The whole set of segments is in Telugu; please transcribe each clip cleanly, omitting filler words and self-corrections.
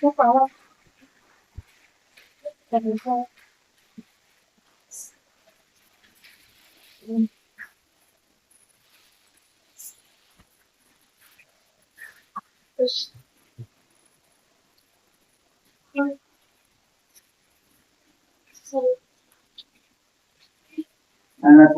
2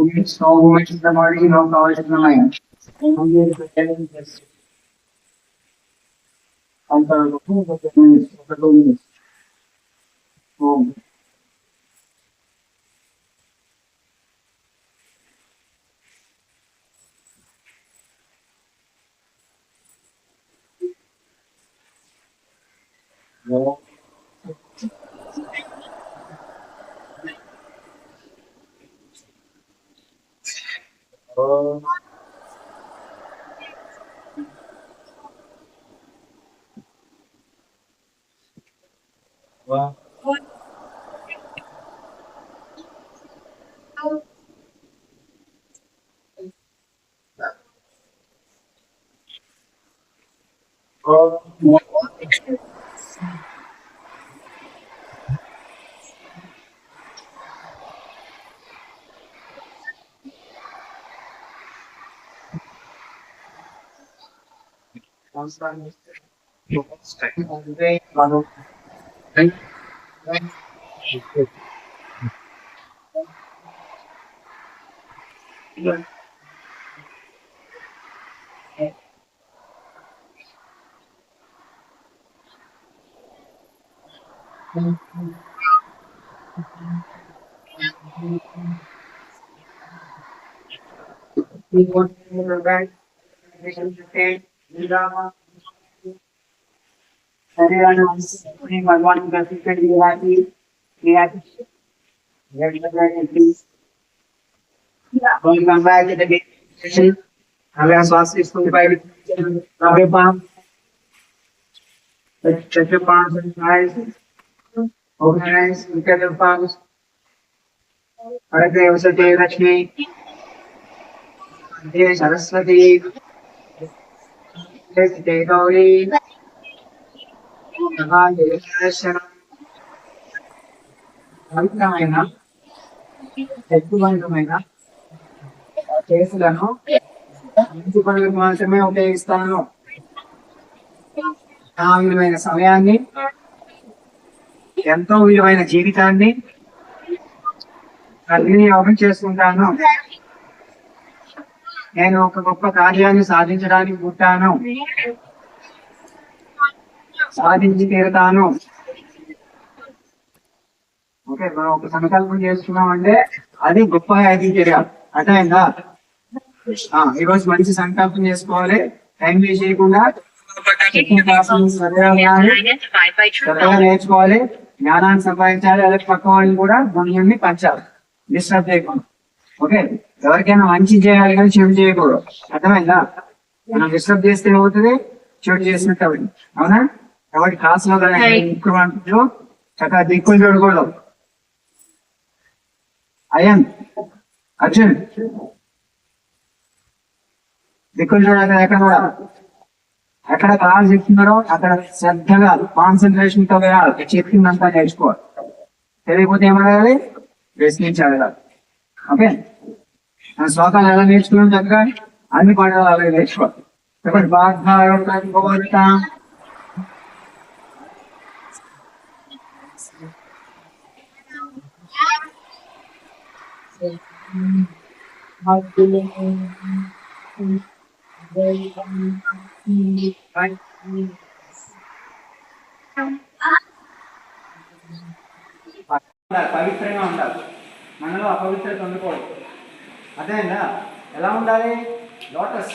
minutes, no movement in the body, no knowledge in the mind. Only the 10 minutes. After 2 minutes, after 2 minutes. Oh. No. Oh. Wow. Oh. We want to back. We can take everyone is putting one perfectly happy. We have please. Welcome back to the game session. Our class is 25. Rub your palm. Check your palms and eyes. Open your eyes. Look at your palms. Arate Vasate Lakshmi. Ante Saraswati. Jai Gauri. Namaste. పవిత్రమైన శక్తివంతమైన కేసులను మంచి పనులకు మాత్రమే ఉపయోగిస్తాను. నా విలువైన సమయాన్ని, ఎంతో విలువైన జీవితాన్ని సద్వినియోగం చేసుకుంటాను. నేను ఒక గొప్ప కార్యాన్ని సాధించడానికి పుట్టాను, సాధించి తీరుతాను. ఓకే, మనం ఒక సంకల్పం చేసుకున్నామంటే అది గొప్ప చర్య. అర్థమైందా? ఈరోజు మంచి సంకల్పం చేసుకోవాలి, టైం వేస్ట్ చేయకుండా నేర్చుకోవాలి, జ్ఞానాన్ని సంపాదించాలి, అలాగే పక్క వాళ్ళని కూడా గుణ్యాన్ని పంచాలి, డిస్టర్బ్ చేయకుండా. ఓకే, ఎవరికైనా మంచి చేయాలి కానీ చెడు చేయకూడదు. అర్థమైందా? మనం డిస్టర్బ్ చేస్తే ఏమవుతుంది? చెడు చేసినట్టు అవుతుంది. అవునా? కాబట్టి క్లాస్ లో చక్కగా దిక్కులు చూడకూడదు. అయన్ అర్జున్ దిక్కులు చూడాలి. ఎక్కడ కూడా ఎక్కడ క్లాస్ చెప్తున్నారో అక్కడ శ్రద్ధగా కాన్సన్ట్రేషన్ తో వేయాలి. చెప్పిందంతా నేర్చుకోవాలి. తెలియకపోతే ఏమడగాలి? ప్రశ్నించాలి. ఓకే, మన శ్లోకాలు ఎలా నేర్చుకున్నాం? చక్కగా అన్ని పాటలు అలాగే నేర్చుకోవాలి. బాగా పవిత్రంగా ఉండాలి. మనలో అపవిత్రత ఉండకూడదు. అదేనా? ఎలా ఉండాలి? లోటస్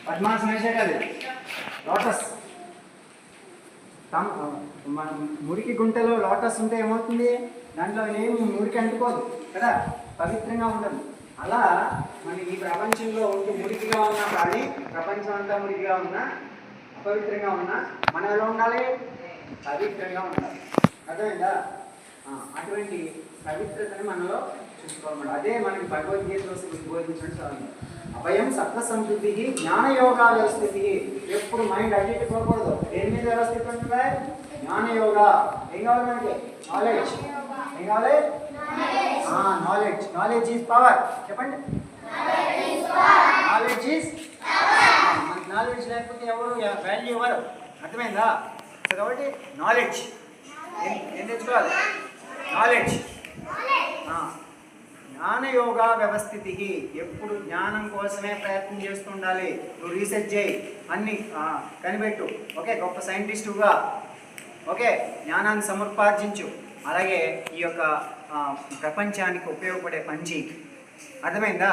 పద్మాసనం వేసే కదా, లోటస్. మన మురికి గుంటలో లోటస్ ఉంటే ఏమవుతుంది? దాంట్లో ఏమి మురికి అంటుకోదు కదా, పవిత్రంగా ఉండదు. అలా మన ఈ ప్రపంచంలో ఉండి మురికిగా ఉన్నా కానీ, ప్రపంచం అంతా మురికిగా ఉన్నా, అపవిత్రంగా ఉన్నా, మనం ఎలా ఉండాలి? పవిత్రంగా ఉండాలి. అర్థమైందా? అటువంటి పవిత్రతని మనలో చూసుకోవాలి. అదే మనకి భగవద్గీతలో బోధించడం. అభయం సత్వ సంతృప్తి, జ్ఞానయోగా వ్యవస్థితి. ఎప్పుడు మైండ్ అడ్జెక్ట్ పోకూడదు. దేని మీద వ్యవస్థితి ఉంటుందా? జ్ఞానయోగ. ఏం కావాలి మనకి? నాలెడ్జ్. ఏం కావాలి? నాలెడ్జ్. Knowledge is power. చెప్పండి. నాలెడ్జ్ ఈజ్ మనకి నాలెడ్జ్ లేకపోతే ఎవరు వాల్యూ ఇవ్వరు. అర్థమైందా? సో కాబట్టి నాలెడ్జ్ ఏం తెచ్చుకోవాలి? నాలెడ్జ్. జ్ఞానయోగ వ్యవస్థితి. ఎప్పుడు జ్ఞానం కోసమే ప్రయత్నం చేస్తుండాలి. నువ్వు రీసెర్చ్ చేయి, అన్ని కనిపెట్టు. ఓకే, గొప్ప సైంటిస్టుగా ఓకే జ్ఞానాన్ని సముపార్జించు. అలాగే ఈ యొక్క ప్రపంచానికి ఉపయోగపడే పని చేయి. అర్థమైందా?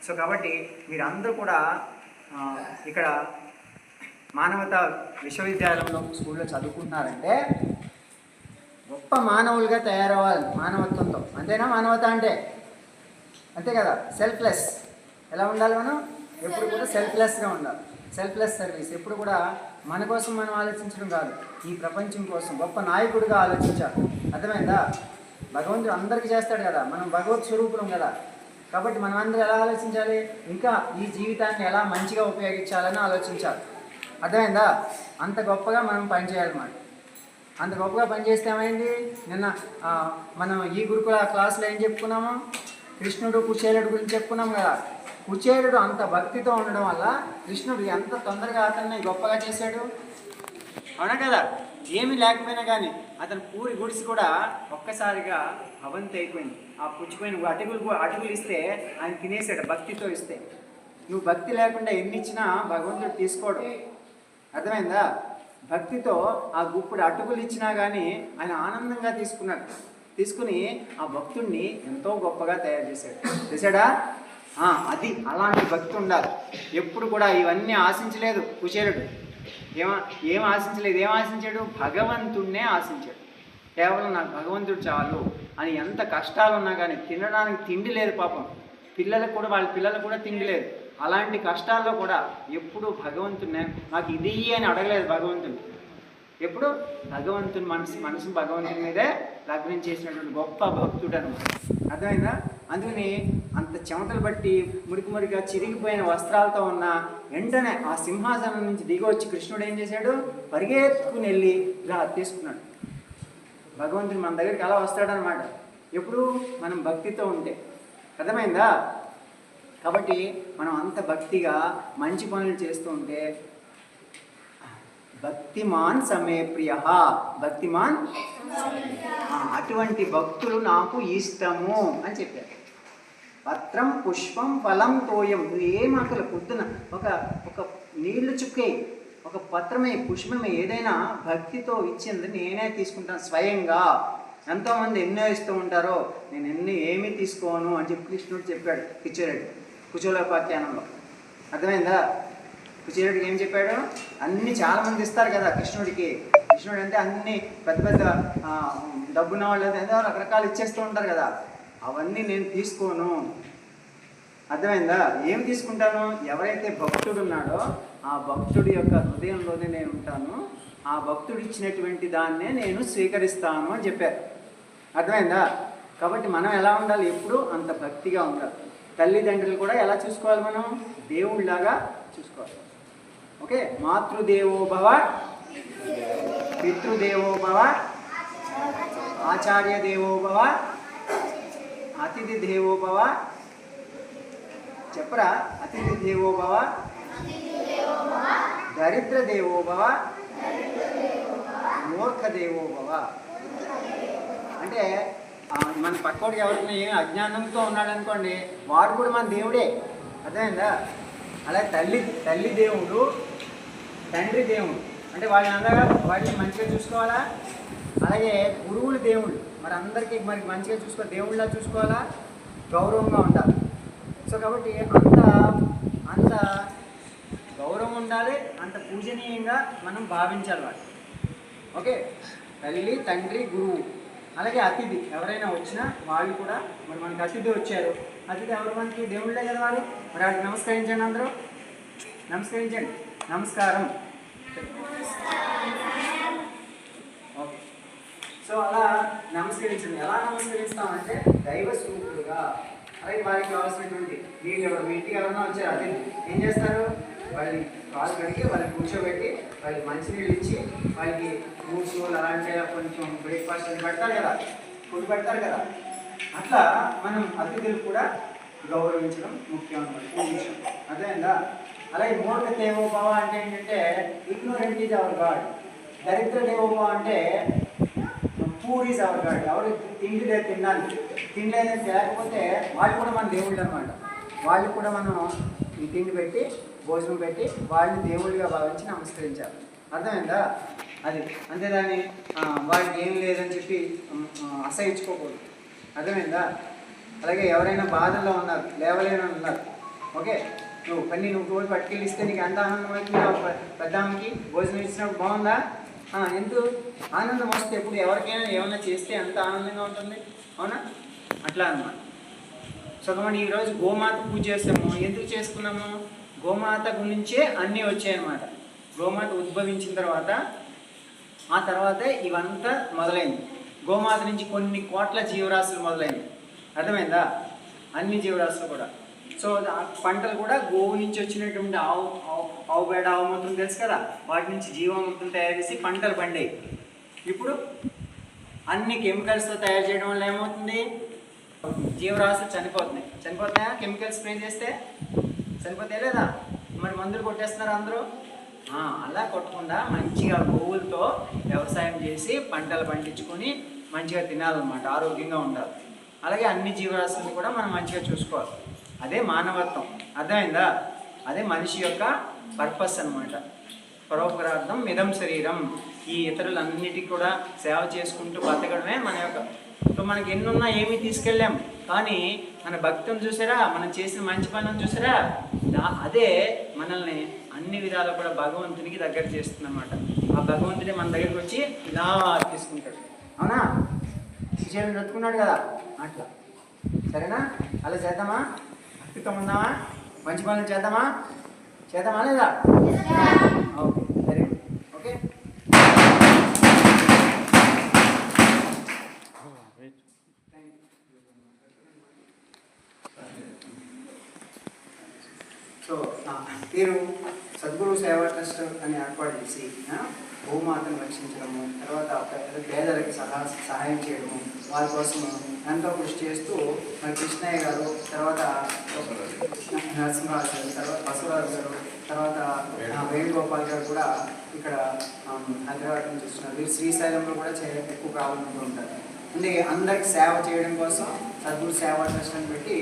సో కాబట్టి మీరందరూ కూడా ఇక్కడ మానవతా విశ్వవిద్యాలయంలో స్కూల్లో చదువుకుంటున్నారంటే గొప్ప మానవులుగా తయారవ్వాలి మానవత్వంతో. అంతేనా? మానవత అంటే అంతే కదా. సెల్ఫ్లెస్. ఎలా ఉండాలి మనం? ఎప్పుడు కూడా సెల్ఫ్లెస్గా ఉండాలి. Selfless service. ఎప్పుడు కూడా మన కోసం మనం ఆలోచించడం కాదు, ఈ ప్రపంచం కోసం గొప్ప నాయకుడిగా ఆలోచించాలి. అర్థమైందా? భగవంతుడు అందరికీ చేస్తాడు కదా, మనం భగవత్ స్వరూపులం కదా. కాబట్టి మనం అందరూ ఎలా ఆలోచించాలి? ఇంకా ఈ జీవితాన్ని ఎలా మంచిగా ఉపయోగించాలని ఆలోచించాలి. అర్థమైందా? అంత గొప్పగా మనం పనిచేయాలన్నమాట. అంత గొప్పగా పనిచేస్తే ఏమైంది? నిన్న మనం ఈ గురుకుల క్లాసులో ఏం చెప్పుకున్నాము? కృష్ణుడు కుచేలుడు గురించి చెప్పుకున్నాం కదా. కుచేలుడు అంత భక్తితో ఉండడం వల్ల కృష్ణుడు ఎంత తొందరగా అతన్ని గొప్పగా చేశాడు. అవునా కదా? ఏమీ లేకపోయినా కానీ అతను పూరి గుడిసి కూడా ఒక్కసారిగా అవంతి అయిపోయింది. ఆ పుచ్చిపోయిన అటుకులు ఇస్తే ఆయన తినేసాడు, భక్తితో ఇస్తే. నువ్వు భక్తి లేకుండా ఎన్ని ఇచ్చినా భగవంతుడు తీసుకోడు. అర్థమైందా? భక్తితో ఆ గుప్పుడు అటుకులు ఇచ్చినా కానీ ఆయన ఆనందంగా తీసుకుని ఆ భక్తుడిని ఎంతో గొప్పగా తయారు చేశాడా? అది అలాంటి భక్తి ఉండాలి. ఎప్పుడు కూడా ఇవన్నీ ఆశించలేదు కుచేలుడు. ఏం ఆశించలేదు. ఏం ఆశించాడు? భగవంతుడినే ఆశించాడు. కేవలం నాకు భగవంతుడు చాలు అని. ఎంత కష్టాలు ఉన్నా కానీ తినడానికి తిండి లేదు పాపం. వాళ్ళ పిల్లలకు కూడా తిండి లేదు. అలాంటి కష్టాల్లో కూడా ఎప్పుడు భగవంతుడిని నాకు ఇది అని అడగలేదు భగవంతుని. ఎప్పుడు భగవంతుని మనసు భగవంతుని మీదే లగ్నం చేసినటువంటి గొప్ప భక్తుడు అనమాట. అర్థమైందా? అందుకని అంత చెమటలు బట్టి మురికిగా చిరిగిపోయిన వస్త్రాలతో ఉన్న వెంటనే ఆ సింహాసనం నుంచి దిగి వచ్చి కృష్ణుడు ఏం చేశాడు? పరిగెత్తుకుని వెళ్ళి ఇలా తీసుకున్నాడు. భగవంతుని మన దగ్గరికి అలా వస్తాడనమాట ఎప్పుడు మనం భక్తితో ఉంటే. అర్థమైందా? కాబట్టి మనం అంత భక్తిగా మంచి పనులు చేస్తూ ఉంటే భక్తిమాన్ సమే ప్రియ. భక్తిమాన్ అటువంటి భక్తులు నాకు ఇష్టము అని చెప్పారు. పత్రం పుష్పం ఫలం తోయం. నువ్వేమాకలు పొద్దున ఒక నీళ్లు చుక్కే, ఒక పత్రమే, పుష్పమే, ఏదైనా భక్తితో ఇచ్చింది నేనే తీసుకుంటాను స్వయంగా. ఎంతోమంది ఎన్నో ఇస్తూ ఉంటారో నేను ఏమీ తీసుకోను అని చెప్పి కృష్ణుడు చెప్పాడు కుచేలోపాఖ్యానంలో. అర్థమైందా? కుచేలుడికి ఏం చెప్పాడు? అన్ని చాలామంది ఇస్తారు కదా కృష్ణుడికి. కృష్ణుడు అంటే అన్ని పెద్ద డబ్బున్న వాళ్ళు ఏదో రకరకాలు ఇచ్చేస్తూ ఉంటారు కదా, అవన్నీ నేను తీసుకోను. అర్థమైందా? ఏం తీసుకుంటాను? ఎవరైతే భక్తుడు ఉన్నాడో ఆ భక్తుడి యొక్క హృదయంలోనే నేను ఉంటాను. ఆ భక్తుడు ఇచ్చినటువంటి దాన్నే నేను స్వీకరిస్తాను అని చెప్పారు. అర్థమైందా? కాబట్టి మనం ఎలా ఉండాలి? ఎప్పుడు అంత భక్తిగా ఉండాలి. తల్లిదండ్రులు కూడా ఎలా చూసుకోవాలి? మనం దేవుళ్ళలాగా చూసుకోవాలి. ఓకే, మాతృదేవో భవ, పితృదేవో భవ, ఆచార్య దేవో భవ, అతిథి దేవో భవ. చెప్పరా? అతిథి దేవో భవ, దరిద్ర దేవో భవ, మూర్ఖ దేవో భవ. అంటే మన పక్కోడికి ఎవరికైనా ఏమి అజ్ఞానంతో ఉన్నాడు అనుకోండి, వాడు కూడా మన దేవుడే. అర్థమైందా? అలాగే తల్లి దేవుడు, తండ్రి దేవుడు. అంటే వాటిని మంచిగా చూసుకోవాలా. అలాగే గురువులు దేవుళ్ళు, మరి అందరికీ మంచిగా చూసుకోవాలి, దేవుళ్ళ చూసుకోవాలా, గౌరవంగా ఉండాలి. సో కాబట్టి అంత గౌరవం ఉండాలి, అంత పూజనీయంగా మనం భావించాలి వాడు. ఓకే, తల్లి, తండ్రి, గురువు. అలాగే అతిథి, ఎవరైనా వచ్చినా వాళ్ళు కూడా, మరి మనకి అతిథి వచ్చారు, అతిథి ఎవరు? మనకి దేవుళ్ళే కదా వాళ్ళు. మరి వాడికి నమస్కరించండి, అందరూ నమస్కరించండి. నమస్కారం. ఓకే, సో అలా నమస్కరించండి. ఎలా నమస్కరిస్తామంటే దైవ స్వరూపులుగా. అలాగే వారికి కావాల్సినటువంటి వీళ్ళు ఎవరు, మీ ఇంటికి ఎవరైనా వచ్చారు అతిథి, ఏం చేస్తారు? వాళ్ళని కాలు కడిగి వాళ్ళని కూర్చోబెట్టి వాళ్ళకి మంచినీళ్ళు ఇచ్చి వాళ్ళకి ఫ్రూట్స్ అలాంటి కొంచెం బ్రేక్ఫాస్ట్ అని పెడతారు కదా, ఫుడ్ పెడతారు కదా. అట్లా మనం అతిథులు కూడా గౌరవించడం ముఖ్యం అన్నమాట ఈ విషయం. అర్థమైందా? అలాగే మూఢ దేవోభవ అంటే ఏంటంటే ఇగ్నోరెంట్ ఈజ్ అవర్ గాడ్. దరిద్ర దేవోభవ అంటే పూర్ ఈజ్ అవర్ గాడ్. ఎవరు తిండి లేదు తినాలి, తిండి అనేది లేకపోతే వాళ్ళు కూడా మన దేవుళ్ళు అనమాట. వాళ్ళు కూడా మనం ఈ తిండి పెట్టి భోజనం పెట్టి వాళ్ళని దేవుడిగా భావించి నమస్కరించాలి. అర్థమైందా? అది అంతేదాన్ని వాళ్ళకి ఏం లేదని చెప్పి అసహించుకోకూడదు. అర్థమైందా? అలాగే ఎవరైనా బాధల్లో ఉన్నారు, లేవలేని ఉన్నారు, ఓకే, నువ్వు తోడు పట్టుకెళ్ళిస్తే నీకు ఎంత ఆనందం అవుతుంది. పెద్దానికి భోజనం ఇచ్చినప్పుడు బాగుందా? ఎందుకు ఆనందం వస్తే ఎప్పుడు ఎవరికైనా ఏమైనా చేస్తే ఎంత ఆనందంగా ఉంటుంది, అవునా? అట్లా అన్నమాట. సో మనం ఈరోజు గోమాత పూజ చేస్తాము. ఎందుకు చేసుకున్నాము? గోమాత గురించే అన్నీ వచ్చాయన్నమాట. గోమాత ఉద్భవించిన తర్వాత ఆ తర్వాతే ఇవంతా మొదలైంది. గోమాత నుంచి కొన్ని కోట్ల జీవరాశులు మొదలైంది. అర్థమైందా? అన్ని జీవరాశులు కూడా. సో పంటలు కూడా గోవు నుంచి వచ్చినటువంటి ఆవు పేడ, ఆవుమూత్రం తెలుసు కదా, వాటి నుంచి జీవామృతం తయారు చేసి పంటలు పండాయి. ఇప్పుడు అన్ని కెమికల్స్తో తయారు చేయడం వల్ల ఏమవుతుంది? జీవరాశులు చనిపోతున్నాయా? కెమికల్స్ స్ప్రే చేస్తే చనిపోతాయి లేదా? మరి మందులు కొట్టేస్తున్నారు అందరూ. అలా కొట్టకుండా మంచిగా గోవులతో వ్యవసాయం చేసి పంటలు పండించుకొని మంచిగా తినాలన్నమాట, ఆరోగ్యంగా ఉండాలి. అలాగే అన్ని జీవరాశులను కూడా మనం మంచిగా చూసుకోవాలి. అదే మానవత్వం. అర్థమైందా? అదే మనిషి యొక్క పర్పస్ అన్నమాట. పరోపకారార్థం మిదం శరీరం. ఈ ఇతరులన్నిటికీ కూడా సేవ చేసుకుంటూ బతకడమే మన యొక్క. సో మనకి ఎన్నున్నా ఏమీ తీసుకెళ్ళాం, కానీ మన భక్తిని చూసారా, మనం చేసిన మంచి పనులను చూసారా, అదే మనల్ని అన్ని విధాలు కూడా భగవంతునికి దగ్గర చేస్తుంది అన్నమాట. ఆ భగవంతుడే మన దగ్గరికి వచ్చి ఇలా తీసుకుంటాడు. అవునా? విషయాలు బ్రతుకున్నాడు కదా, అట్లా. సరేనా? అలా చేద్దామా? భక్తితో ఉందామా? మంచి పనులు చేద్దామా లేదా? ఓకే, సరే, ఓకే. సో పేరు సద్గురు సేవా ట్రస్ట్ అని ఏర్పాటు చేసి గోమాతను రక్షించడము, తర్వాత పేదలకి సహాయం చేయడము, వారి కోసం ఎంతో కృషి చేస్తూ మన కృష్ణయ్య గారు, తర్వాత నరసింహరాజు గారు, తర్వాత బసవరాజు గారు, తర్వాత వేణుగోపాల్ గారు కూడా ఇక్కడ హైదరాబాద్ నుంచి వస్తున్నారు. వీరు శ్రీశైలంలో కూడా ఎక్కువ ప్రాబ్లంగా ఉంటారు. అందుకే అందరికి సేవ చేయడం కోసం సద్గురు సేవా ట్రస్ట్ అని పెట్టి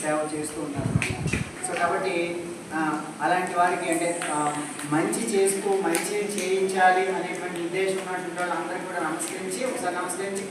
సేవ చేస్తూ ఉన్నారు. సో కాబట్టి అలాంటి వారికి అంటే మంచి చేస్తూ మంచి చేయించాలి అనేటువంటి ఉద్దేశం ఉన్నటువంటి వాళ్ళందరికీ కూడా నమస్కరించి ఒకసారి నమస్కరించి